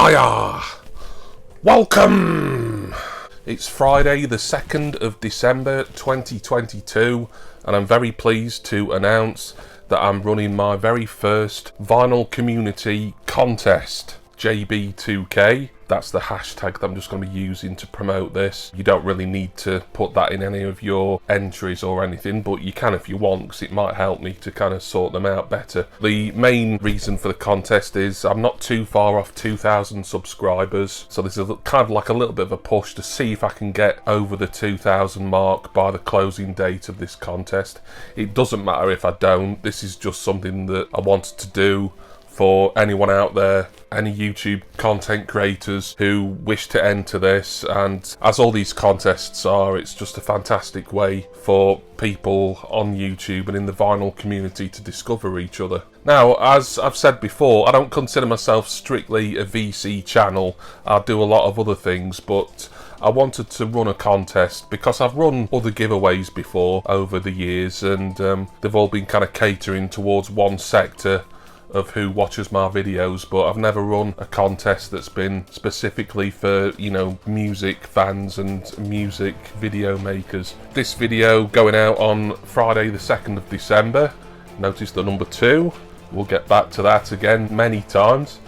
Hiya! Welcome! It's Friday the 2nd of December 2022 and I'm very pleased to announce that I'm running my very first vinyl community contest, JB2K. That's the hashtag that I'm just going to be using to promote this. You don't really need to put that in any of your entries or anything, but you can if you want, because it might help me to kind of sort them out better. The main reason for the contest is I'm not too far off 2,000 subscribers, so this is kind of like a little bit of a push to see if I can get over the 2,000 mark by the closing date of this contest. It doesn't matter if I don't. This is just something that I wanted to do for anyone out there, any YouTube content creators who wish to enter this. And as all these contests are, it's just a fantastic way for people on YouTube and in the vinyl community to discover each other. Now, as I've said before, I don't consider myself strictly a VC channel. I do a lot of other things, but I wanted to run a contest because I've run other giveaways before over the years, and they've all been kind of catering towards one sector of who watches my videos, but I've never run a contest that's been specifically for, you know, music fans and music video makers. This video going out on Friday the 2nd of December. Notice the number 2. We'll get back to that again many times.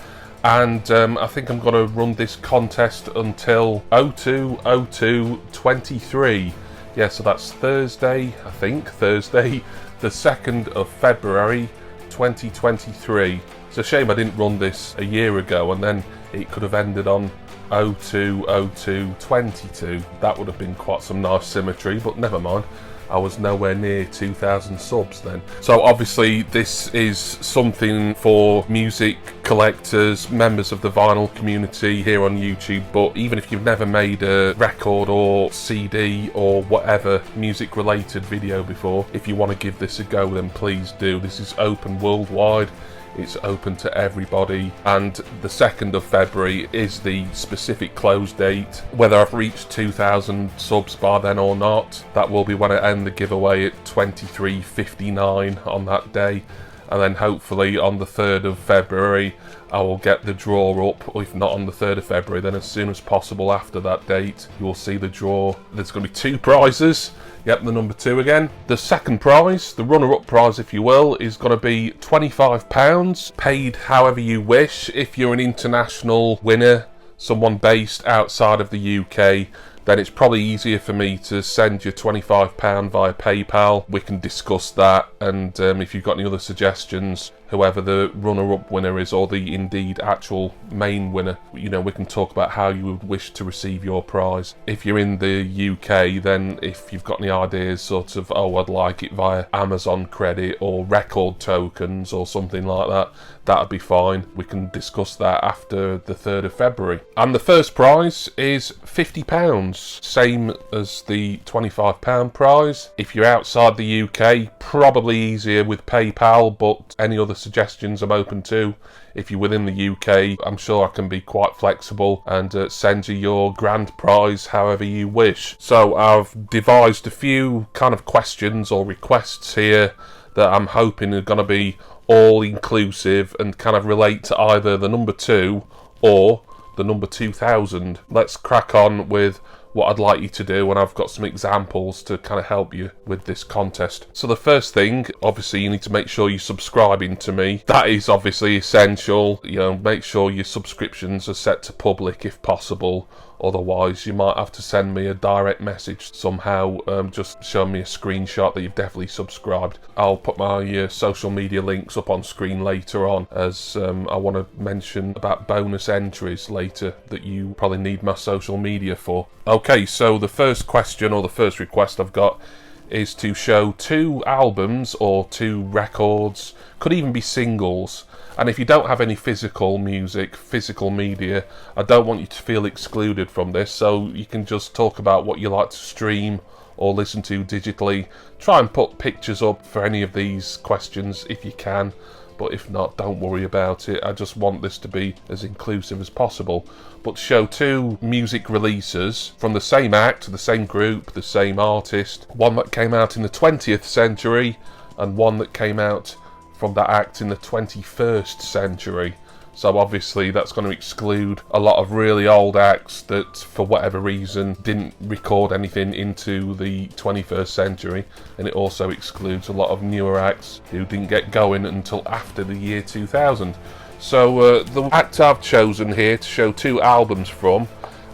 And I think I'm going to run this contest until 02/02/23. Yeah, so that's Thursday, I think, Thursday the 2nd of February 2023. It's a shame I didn't run this a year ago, and then it could have ended on 02/02/22. That would have been quite some nice symmetry, but never mind. I was nowhere near 2,000 subs then. So obviously this is something for music collectors, members of the vinyl community here on YouTube, but even if you've never made a record or CD or whatever music related video before, if you want to give this a go, then please do. This is open worldwide. It's open to everybody, and the 2nd of February is the specific close date. Whether I've reached 2,000 subs by then or not, that will be when I end the giveaway at 23:59 on that day. And then hopefully on the 3rd of February I will get the draw up, or if not on the 3rd of February, then as soon as possible after that date you will see the draw. There's going to be 2 prizes. Yep, the number 2 again. The second prize, the runner-up prize if you will, is going to be £25, paid however you wish. If you're an international winner, someone based outside of the UK, then it's probably easier for me to send you £25 via PayPal. We can discuss that, and if you've got any other suggestions, whoever the runner-up winner is, or the indeed actual main winner, you know, we can talk about how you would wish to receive your prize. If you're in the UK, then if you've got any ideas, sort of, oh, I'd like it via Amazon credit or record tokens or something like that, that'd be fine. We can discuss that after the 3rd of February. And the first prize is £50, same as the £25 prize. If you're outside the UK, probably easier with PayPal, but any other suggestions I'm open to. If you're within the UK, I'm sure I can be quite flexible and send you your grand prize however you wish. So I've devised a few kind of questions or requests here that I'm hoping are going to be all inclusive and kind of relate to either the number 2 or the number 2,000. Let's crack on with what I'd like you to do, and I've got some examples to kind of help you with this contest. So the first thing, obviously you need to make sure you're subscribing to me. That is obviously essential. You know, make sure your subscriptions are set to public if possible. Otherwise you might have to send me a direct message somehow, just show me a screenshot that you've definitely subscribed. I'll put my social media links up on screen later on, as I want to mention about bonus entries later that you probably need my social media for. Okay, so the first question or the first request I've got is to show 2 albums or 2 records, could even be singles. And if you don't have any physical music, physical media, I don't want you to feel excluded from this, so you can just talk about what you like to stream or listen to digitally. Try and put pictures up for any of these questions if you can, but if not, don't worry about it. I just want this to be as inclusive as possible. But show 2 music releases from the same act, the same group, the same artist. One that came out in the 20th century and one that came out from that act in the 21st century. So obviously that's going to exclude a lot of really old acts that for whatever reason didn't record anything into the 21st century, and it also excludes a lot of newer acts who didn't get going until after the year 2000. So the act I've chosen here to show 2 albums from,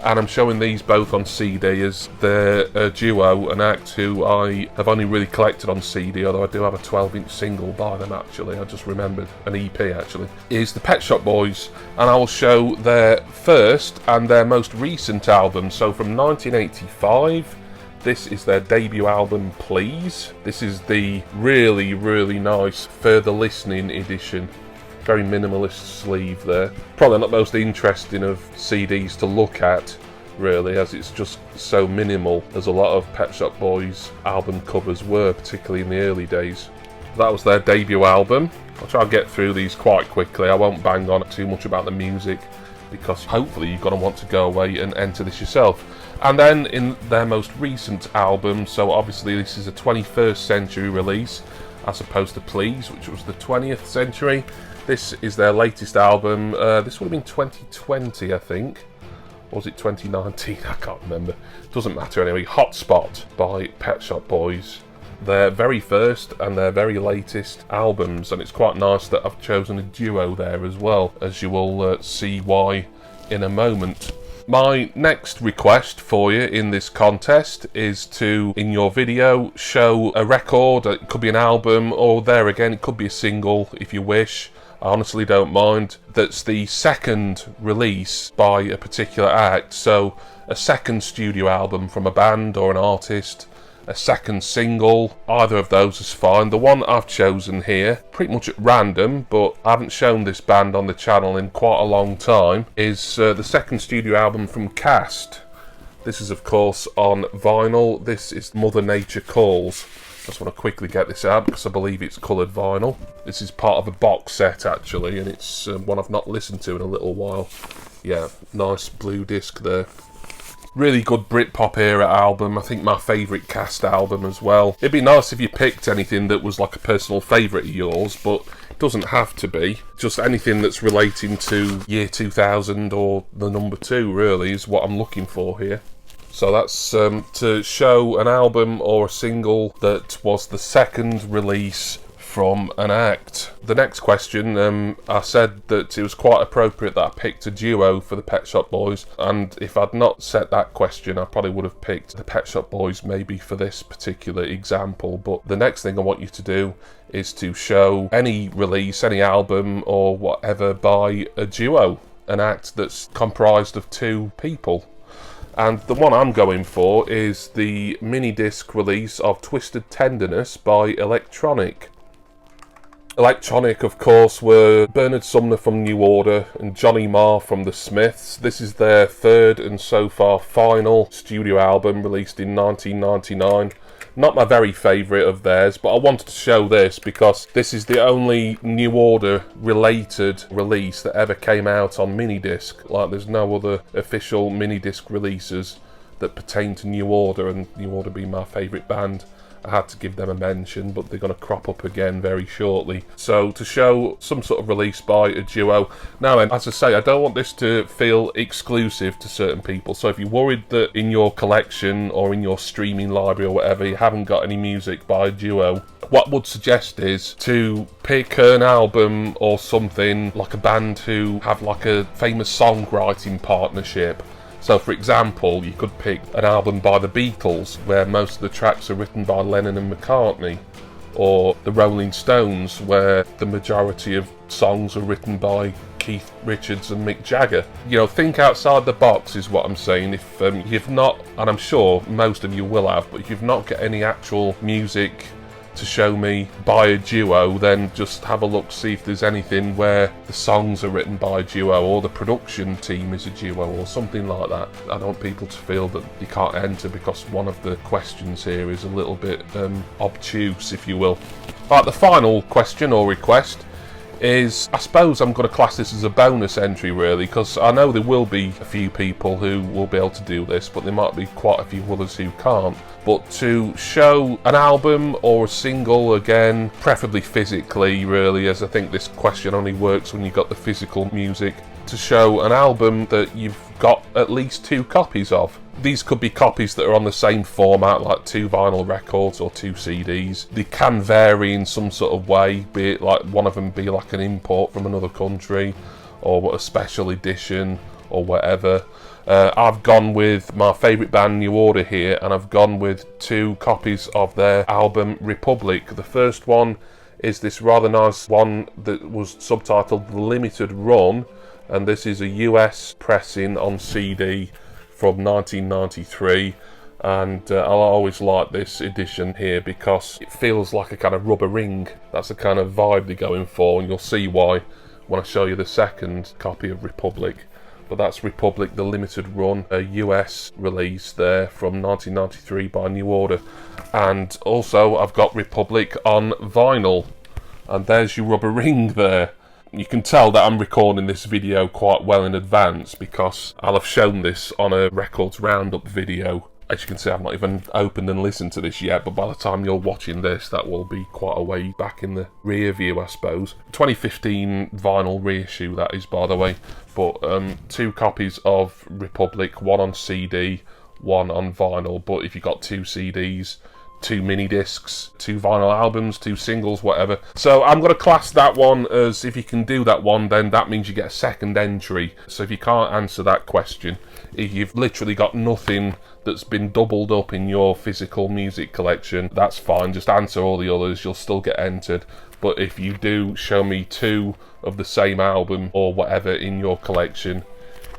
and I'm showing these both on CD as they're a duo, an act who I have only really collected on CD, although I do have a 12-inch single by them actually, I just remembered, an EP actually, is the Pet Shop Boys, and I will show their first and their most recent album. So from 1985, this is their debut album, Please. This is the really, really nice Further Listening edition. Very minimalist sleeve there. Probably not the most interesting of CDs to look at, really, as it's just so minimal, as a lot of Pet Shop Boys album covers were, particularly in the early days. That was their debut album. I'll try and get through these quite quickly. I won't bang on too much about the music, because hopefully you're going to want to go away and enter this yourself. And then in their most recent album, so obviously this is a 21st century release, as opposed to Please, which was the 20th century. This is their latest album. This would have been 2020, I think. Or was it 2019? I can't remember. Doesn't matter anyway. Hotspot by Pet Shop Boys. Their very first and their very latest albums. And it's quite nice that I've chosen a duo there as well, as you will see why in a moment. My next request for you in this contest is to, in your video, show a record. It could be an album, or there again, it could be a single if you wish. I honestly don't mind. That's the second release by a particular act. So a second studio album from a band or an artist, a second single, either of those is fine. The one I've chosen here, pretty much at random, but I haven't shown this band on the channel in quite a long time, is the second studio album from Cast. This is of course on vinyl. This is Mother Nature Calls. I just want to quickly get this out because I believe it's coloured vinyl. This is part of a box set actually, and it's one I've not listened to in a little while. Yeah, nice blue disc there. Really good Britpop era album. I think my favourite Cast album as well. It'd be nice if you picked anything that was like a personal favourite of yours, but it doesn't have to be. Just anything that's relating to year 2000 or the number 2 really is what I'm looking for here. So that's to show an album or a single that was the second release from an act. The next question, I said that it was quite appropriate that I picked a duo for the Pet Shop Boys, and if I'd not set that question I probably would have picked the Pet Shop Boys maybe for this particular example. But the next thing I want you to do is to show any release, any album or whatever by a duo, an act that's comprised of 2 people. And the one I'm going for is the mini disc release of Twisted Tenderness by Electronic. Electronic, of course, were Bernard Sumner from New Order and Johnny Marr from The Smiths. This is their third and so far final studio album, released in 1999. Not my very favourite of theirs, but I wanted to show this because this is the only New Order related release that ever came out on minidisc. Like, there's no other official minidisc releases that pertain to New Order, and New Order being my favourite band, I had to give them a mention, but they're going to crop up again very shortly. So to show some sort of release by a duo. Now then, as I say, I don't want this to feel exclusive to certain people, so if you're worried that in your collection or in your streaming library or whatever you haven't got any music by a duo, what I would suggest is to pick an album or something, like a band who have like a famous songwriting partnership. So for example, you could pick an album by the Beatles where most of the tracks are written by Lennon and McCartney, or the Rolling Stones where the majority of songs are written by Keith Richards and Mick Jagger. You know, think outside the box is what I'm saying. If you've not, and I'm sure most of you will have, but if you've not got any actual music to show me by a duo, then just have a look, see if there's anything where the songs are written by a duo or the production team is a duo or something like that. I don't want people to feel that you can't enter because one of the questions here is a little bit obtuse, if you will. Right, the final question or request is, I suppose I'm going to class this as a bonus entry really, because I know there will be a few people who will be able to do this, but there might be quite a few others who can't. But to show an album or a single, again, preferably physically really, as I think this question only works when you've got the physical music, to show an album that you've got at least 2 copies of. These could be copies that are on the same format, like 2 vinyl records or 2 CDs. They can vary in some sort of way, be it like one of them be like an import from another country, or a special edition, or whatever. I've gone with my favourite band New Order here, and I've gone with 2 copies of their album Republic. The first one is this rather nice one that was subtitled The Limited Run, and this is a US pressing on CD from 1993, and I'll always like this edition here because it feels like a kind of rubber ring. That's the kind of vibe they're going for, and you'll see why when I show you the second copy of Republic. But that's Republic, The Limited Run, a US release there from 1993 by New Order. And also I've got Republic on vinyl, and there's your rubber ring there. You can tell that I'm recording this video quite well in advance because I'll have shown this on a Records Roundup video. As you can see, I've not even opened and listened to this yet, but by the time you're watching this, that will be quite a way back in the rear view, I suppose. 2015 vinyl reissue, that is, by the way. But 2 copies of Republic, 1 on CD, 1 on vinyl. But if you've got 2 CDs, 2 mini discs, 2 vinyl albums, 2 singles, whatever. So I'm going to class that one as, if you can do that one, then that means you get a second entry. So if you can't answer that question, if you've literally got nothing that's been doubled up in your physical music collection, that's fine. Just answer all the others, you'll still get entered. But if you do show me 2 of the same album or whatever in your collection,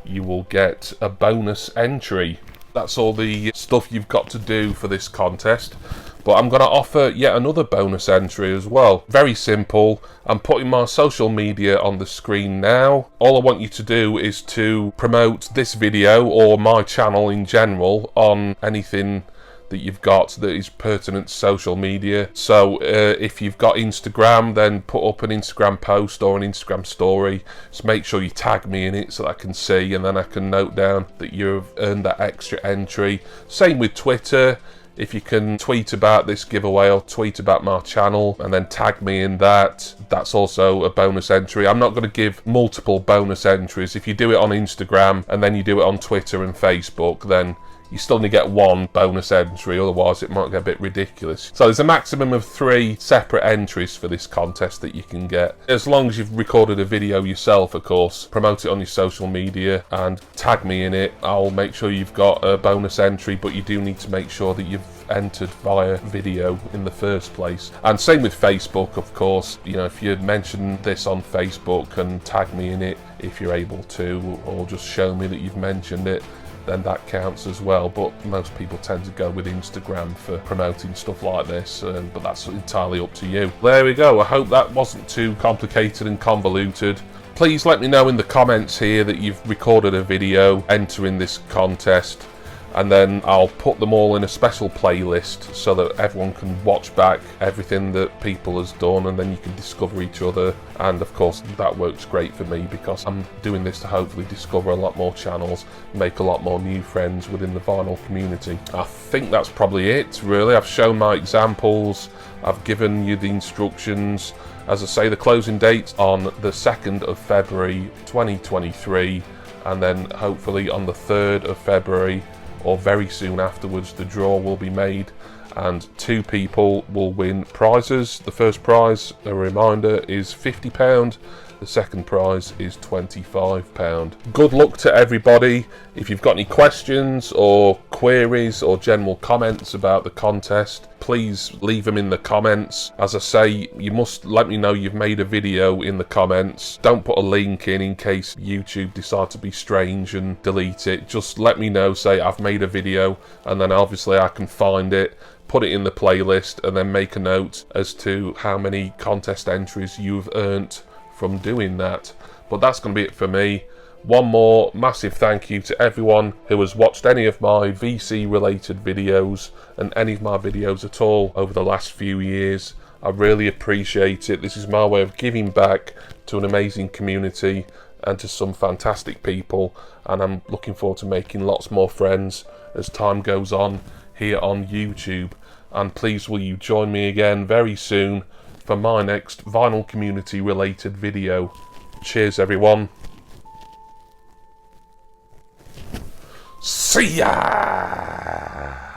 you will get a bonus entry. That's all the stuff you've got to do for this contest. But I'm going to offer yet another bonus entry as well. Very simple. I'm putting my social media on the screen now. All I want you to do is to promote this video or my channel in general on anything that you've got that is pertinent to social media. So if you've got Instagram, then put up an Instagram post or an Instagram story. Just make sure you tag me in it so that I can see, and then I can note down that you've earned that extra entry. Same with Twitter. If you can tweet about this giveaway or tweet about my channel and then tag me in that, that's also a bonus entry. I'm not going to give multiple bonus entries. If you do it on Instagram and then you do it on Twitter and Facebook, then you still only get 1 bonus entry, otherwise it might get a bit ridiculous. So there's a maximum of 3 separate entries for this contest that you can get. As long as you've recorded a video yourself, of course, promote it on your social media and tag me in it. I'll make sure you've got a bonus entry, but you do need to make sure that you've entered via video in the first place. And same with Facebook, of course. You know, if you mention this on Facebook and tag me in it if you're able to, or just show me that you've mentioned it, then that counts as well. But most people tend to go with Instagram for promoting stuff like this, but that's entirely up to you. There we go. I hope that wasn't too complicated and convoluted. Please let me know in the comments here that you've recorded a video entering this contest, and then I'll put them all in a special playlist so that everyone can watch back everything that people has done, and then you can discover each other. And of course that works great for me because I'm doing this to hopefully discover a lot more channels, make a lot more new friends within the vinyl community. I think that's probably it really. I've shown my examples, I've given you the instructions. As I say, the closing date's on the 2nd of February 2023, and then hopefully on the 3rd of February or very soon afterwards the draw will be made, and 2 people will win prizes. The first prize, a reminder, is £50. The second prize is £25. Good luck to everybody. If you've got any questions or queries or general comments about the contest, please leave them in the comments. As I say, you must let me know you've made a video in the comments. Don't put a link in case YouTube decide to be strange and delete it. Just let me know, say I've made a video, and then obviously I can find it, put it in the playlist, and then make a note as to how many contest entries you've earned from doing that. But that's going to be it for me. One more massive thank you to everyone who has watched any of my VC related videos and any of my videos at all over the last few years. I really appreciate it. This is my way of giving back to an amazing community and to some fantastic people, and I'm looking forward to making lots more friends as time goes on here on YouTube. And please will you join me again very soon for my next vinyl community related video. Cheers everyone. See ya!